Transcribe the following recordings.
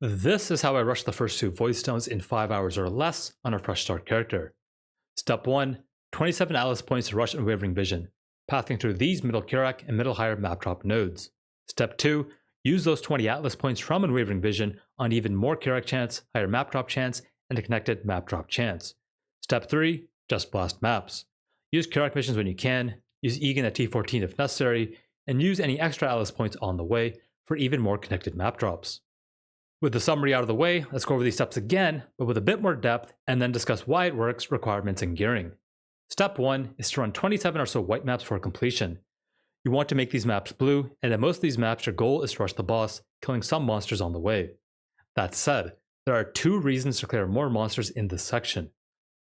This is how I rush the first 2 Void Stones in 5 hours or less on a fresh start character. Step 1. 27 Atlas points to rush Unwavering Vision, pathing through these middle Kirak and middle higher map drop nodes. Step 2. Use those 20 Atlas points from Unwavering Vision on even more Kirak chance, higher map drop chance, and a connected map drop chance. Step 3. Just blast maps. Use Kirak missions when you can, use Egan at T14 if necessary, and use any extra Atlas points on the way for even more connected map drops. With the summary out of the way, let's go over these steps again, but with a bit more depth, and then discuss why it works, requirements, and gearing. Step 1 is to run 27 or so white maps for completion. You want to make these maps blue, and in most of these maps your goal is to rush the boss, killing some monsters on the way. That said, there are 2 reasons to clear more monsters in this section.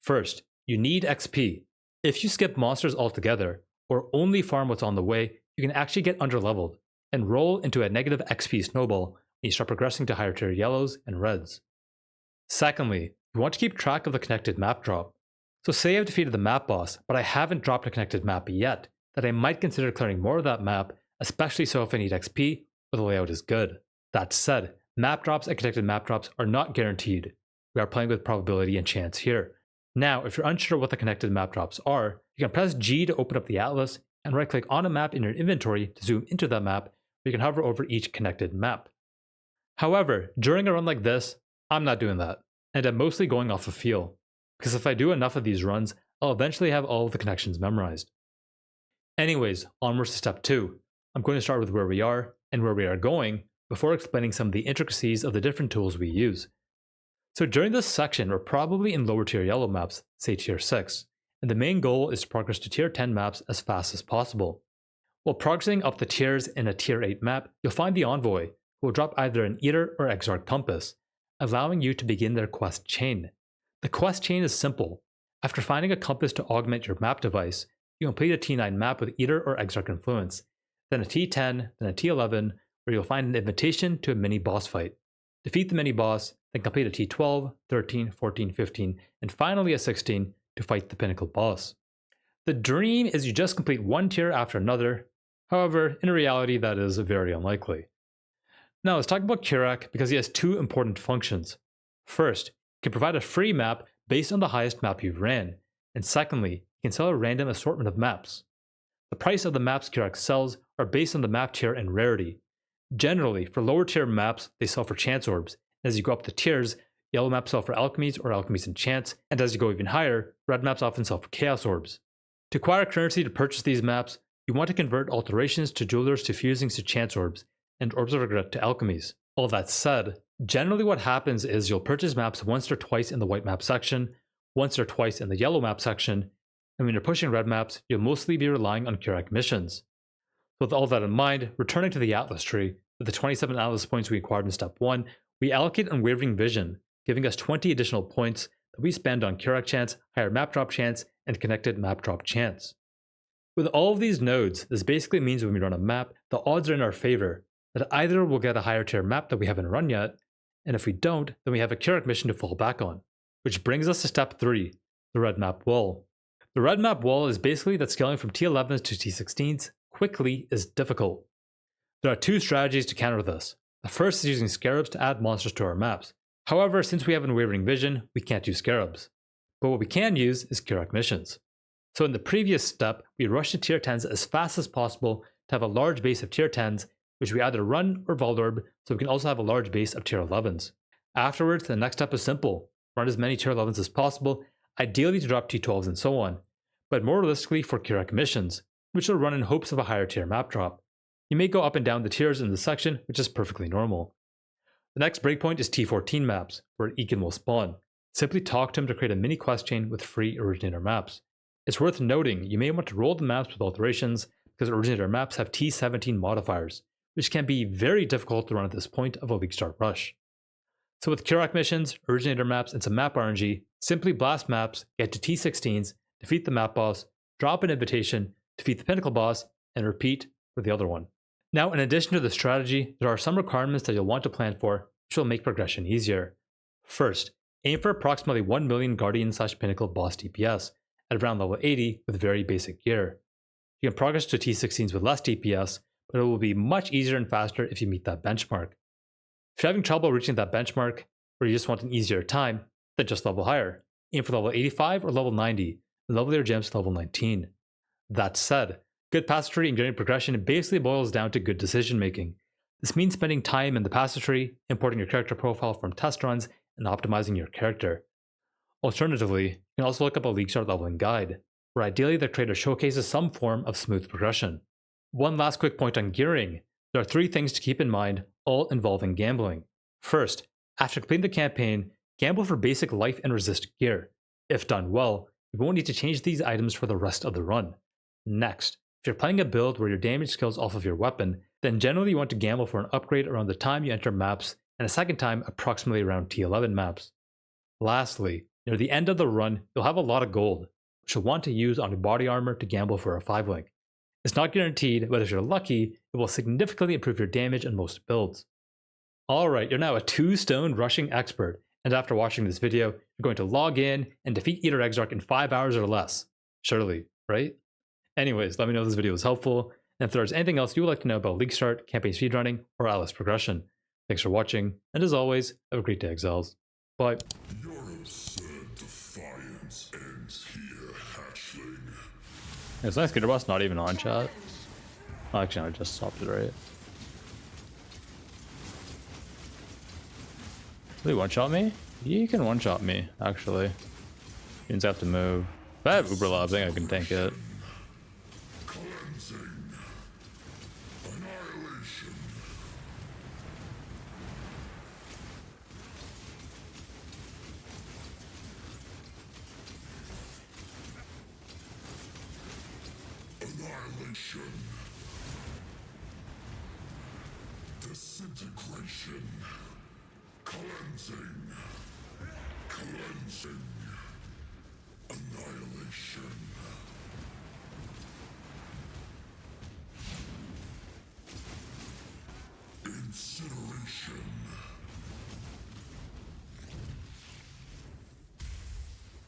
First, you need XP. If you skip monsters altogether, or only farm what's on the way, you can actually get underleveled, and roll into a negative XP snowball when you start progressing to higher tier yellows and reds. Secondly, you want to keep track of the connected map drop. So say I've defeated the map boss, but I haven't dropped a connected map yet, that I might consider clearing more of that map, especially so if I need XP or the layout is good. That said, map drops and connected map drops are not guaranteed. We are playing with probability and chance here. Now, if you're unsure what the connected map drops are, you can press G to open up the atlas and right click on a map in your inventory to zoom into that map, or you can hover over each connected map. However, during a run like this, I'm not doing that, and I'm mostly going off of feel, because if I do enough of these runs, I'll eventually have all of the connections memorized. Anyways, onwards to step 2. I'm going to start with where we are and where we are going before explaining some of the intricacies of the different tools we use. So during this section, we're probably in lower tier yellow maps, say tier 6, and the main goal is to progress to tier 10 maps as fast as possible. While progressing up the tiers in a tier 8 map, you'll find the Envoy, who will drop either an Eater or Exarch Compass, allowing you to begin their quest chain. The quest chain is simple. After finding a compass to augment your map device, you complete a T9 map with Eater or Exarch Influence, then a T10, then a T11, where you'll find an invitation to a mini boss fight. Defeat the mini boss, then complete a T12, 13, 14, 15, and finally a 16 to fight the pinnacle boss. The dream is you just complete one tier after another, however, in reality that is very unlikely. Now let's talk about Kirak because he has 2 important functions. First, he can provide a free map based on the highest map you've ran, and secondly, he can sell a random assortment of maps. The price of the maps Kirak sells are based on the map tier and rarity. Generally, for lower tier maps, they sell for chance orbs. As you go up the tiers, yellow maps sell for alchemies or alchemies and chance, and as you go even higher, red maps often sell for chaos orbs. To acquire currency to purchase these maps, you want to convert alterations to jewelers to fusings to chance orbs, and orbs of regret to alchemies. All that said, generally what happens is you'll purchase maps once or twice in the white map section, once or twice in the yellow map section, and when you're pushing red maps, you'll mostly be relying on Kirak missions. So with all that in mind, returning to the Atlas tree, with the 27 Atlas points we acquired in step 1, we allocate Unwavering Vision, giving us 20 additional points that we spend on Kirak chance, higher map drop chance, and connected map drop chance. With all of these nodes, this basically means when we run a map, the odds are in our favor, that either we'll get a higher tier map that we haven't run yet, and if we don't, then we have a Kirak mission to fall back on. Which brings us to step 3, the red map wall. The red map wall is basically that scaling from T11s to T16s quickly is difficult. There are 2 strategies to counter this. The first is using scarabs to add monsters to our maps. However, since we have Unwavering Vision, we can't use scarabs. But what we can use is Kirak missions. So in the previous step, we rush to tier 10s as fast as possible to have a large base of tier 10s, which we either run or Voldorb, so we can also have a large base of tier 11s. Afterwards, the next step is simple. Run as many tier 11s as possible, ideally to drop T12s and so on, but more realistically for Kirak missions, which will run in hopes of a higher tier map drop. You may go up and down the tiers in this section, which is perfectly normal. The next breakpoint is T14 maps, where Egan will spawn. Simply talk to him to create a mini quest chain with free originator maps. It's worth noting you may want to roll the maps with alterations because originator maps have T17 modifiers, which can be very difficult to run at this point of a Leaguestart rush. So with Kirak missions, originator maps, and some map RNG, simply blast maps, get to T16s, defeat the map boss, drop an invitation, defeat the pinnacle boss, and repeat for the other one. Now, in addition to the strategy, there are some requirements that you'll want to plan for, which will make progression easier. First, aim for approximately 1 million Guardian/Pinnacle boss DPS at around level 80 with very basic gear. You can progress to T16s with less DPS, but it will be much easier and faster if you meet that benchmark. If you're having trouble reaching that benchmark, or you just want an easier time, then just level higher. Aim for level 85 or level 90, and level your gems to level 19. That said, good passive tree and getting progression basically boils down to good decision making. This means spending time in the passive tree, importing your character profile from test runs, and optimizing your character. Alternatively, you can also look up a Leaguestart leveling guide, where ideally the creator showcases some form of smooth progression. One last quick point on gearing. There are 3 things to keep in mind, all involving gambling. First, after completing the campaign, gamble for basic life and resist gear. If done well, you won't need to change these items for the rest of the run. Next, if you're playing a build where your damage scales off of your weapon, then generally you want to gamble for an upgrade around the time you enter maps, and a second time approximately around T11 maps. Lastly, near the end of the run, you'll have a lot of gold, which you'll want to use on your body armor to gamble for a 5-link. It's not guaranteed, but if you're lucky, it will significantly improve your damage on most builds. Alright, you're now a 2-stone rushing expert, and after watching this video, you're going to log in and defeat Eater Exarch in 5 hours or less. Surely, right? Anyways, let me know if this video was helpful, and if there's anything else you would like to know about Leaguestart, campaign speedrunning, or Atlas progression. Thanks for watching, and as always, have a great day, Exiles. Bye. Your absurd defiance ends here, hatchling. It's nice Gator Boss not even on chat. Oh, actually, I just stopped it, right? Will he one-shot me? He can one-shot me, actually. You just have to move. If I have Uber Lab, I think I can tank it. Cleansing. Annihilation. Annihilation. Disintegration. Cleansing. Cleansing. Annihilation. Incineration.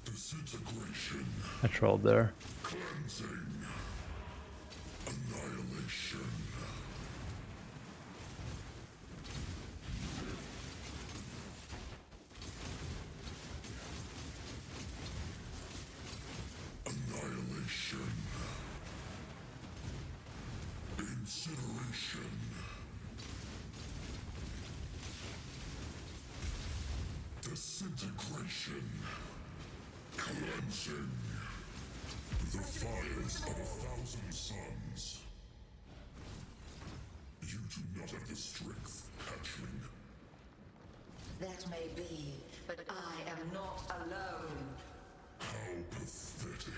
Disintegration. I trolled there. Cleansing. Annihilation. Annihilation. Incineration. Disintegration. Cleansing. The fires of 1,000 suns. You do not have the strength, hatchling. That may be, but I am not alone. How pathetic.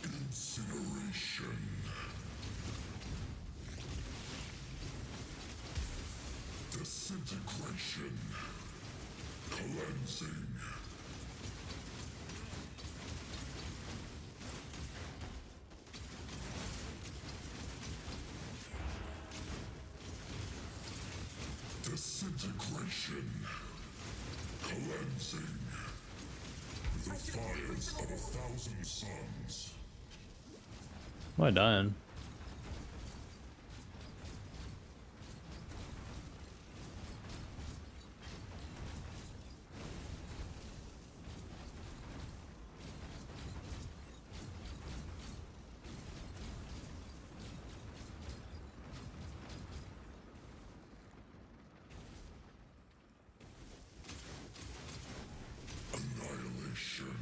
Incineration. Disintegration. Cleansing. Disintegration. Cleansing. The fires of 1,000 suns. Am I dying? Annihilation.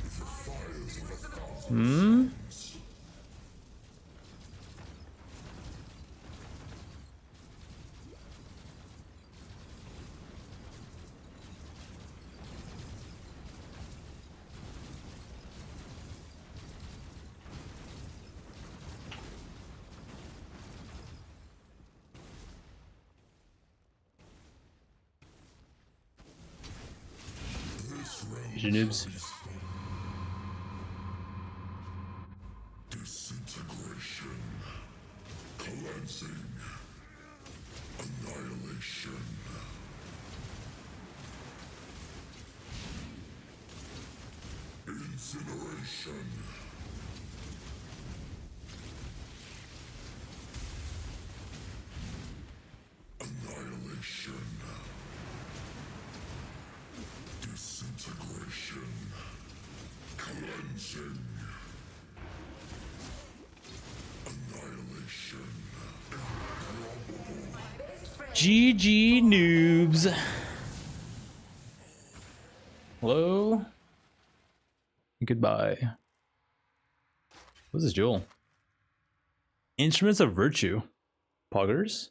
The fires of 1,000 suns. This realm GG noobs. Disintegration. Incineration. Annihilation. Disintegration. Cleansing. Annihilation. GG noobs. Hello. Goodbye. What's this jewel? Instruments of Virtue. Poggers?